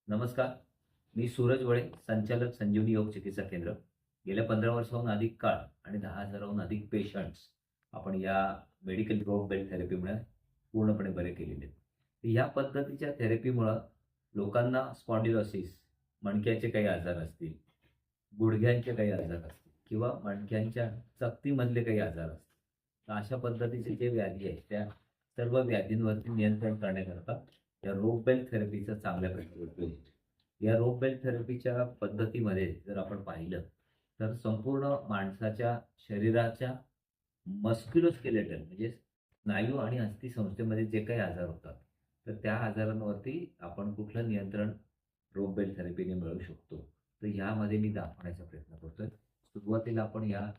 नमस्कार. मी सूरज वळे, संचालक संजीवनी योग चिकित्सा केंद्र. गेल्या 15 वर्षाहून अधिक काळ आणि 10,000हून अधिक पेशंट्स आपण या मेडिकल रोग बेल्ट थेरपीमुळे पूर्णपणे बरे केलेले आहेत. तर ह्या पद्धतीच्या थेरपीमुळं लोकांना स्पॉन्डिलोसिस, मणक्याचे काही आजार असतील, गुडघ्यांचे काही आजार असतील किंवा मणक्यांच्या चकतीमधले काही आजार असतील. तर अशा पद्धतीचे जे व्याधी आहेत, त्या सर्व व्याधींवरती नियंत्रण करण्याकरता या रोग बेल्ट थेरपीचा चांगल्या प्रकारे उपयोग होतो. या रोग बेल्ट थेरपीच्या पद्धतीमध्ये जर आपण पाहिलं, तर संपूर्ण माणसाच्या शरीराच्या मस्क्युलोस्केलेटल म्हणजे स्नायू आणि अस्थिसंस्थेमध्ये जे काही आजार होतात, तर त्या आजारांवरती आपण कुठलं नियंत्रण रोग बेल्ट थेरपीने मिळवू शकतो. तर ह्यामध्ये मी दाखवण्याचा प्रयत्न करतोय. सुरुवातीला आपण या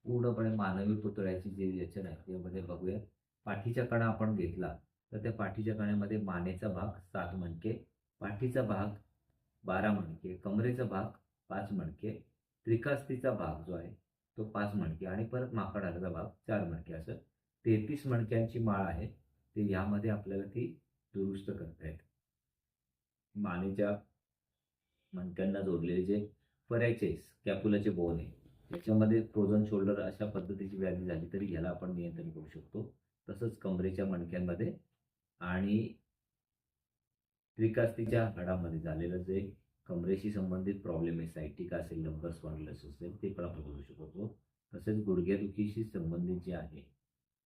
पूर्णपणे मानवी पुतळ्याची जी रचना आहे त्यामध्ये बघूया. पाठीचा कणा आपण घेतला, तर त्या पाठीच्या कण्यामध्ये मानेचा भाग 7 मणके, पाठीचा भाग 12 मणके, कमरेचा भाग 5 मणके, त्रिकास्तीचा भाग जो आहे तो 5 मणके आणि परत माकड हाडाचा भाग 4 मणके, असं 33 मणक्यांची माळ आहे. ते यामध्ये आपल्याला ती दुरुस्त करता येते. मानेच्या मणक्यांना जोडलेले जे फरेचेस, स्कॅप्युलाचे बोन आहे, त्याच्यामध्ये फ्रोझन शोल्डर अशा पद्धतीची व्याधी झाली तरी ह्याला आपण नियंत्रण करू शकतो. तसंच कमरेच्या मणक्यांमध्ये आणि त्रिकास्तीच्या हाडामध्ये झालेलं जे कमरेशी संबंधित प्रॉब्लेम आहे, सायटिका असेल, लंबर स्पॉन्डिलोसिस असेल, ते पण आपण करू शकतो. तसेच गुडघेदुखीशी संबंधित जे आहे,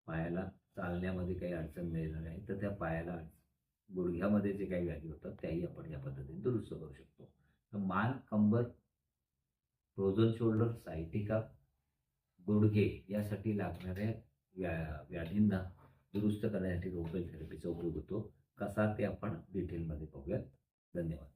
पायाला चालण्यामध्ये काही अडचण निर्माण आहे, तर त्या पायाला गुडघ्यामध्ये जे काही व्याधी होतात त्याही आपण या पद्धतीने दुरुस्त करू शकतो. तर मान, कंबर, फ्रोझन शोल्डर, सायटिका, गुडघे यासाठी लागणाऱ्या व्याधींना दुरुस्त करण्यासाठी रोग बेल्ट थेरपीचा उपयोग होतो. कसा ते आपण डिटेलमध्ये पाहूयात. धन्यवाद.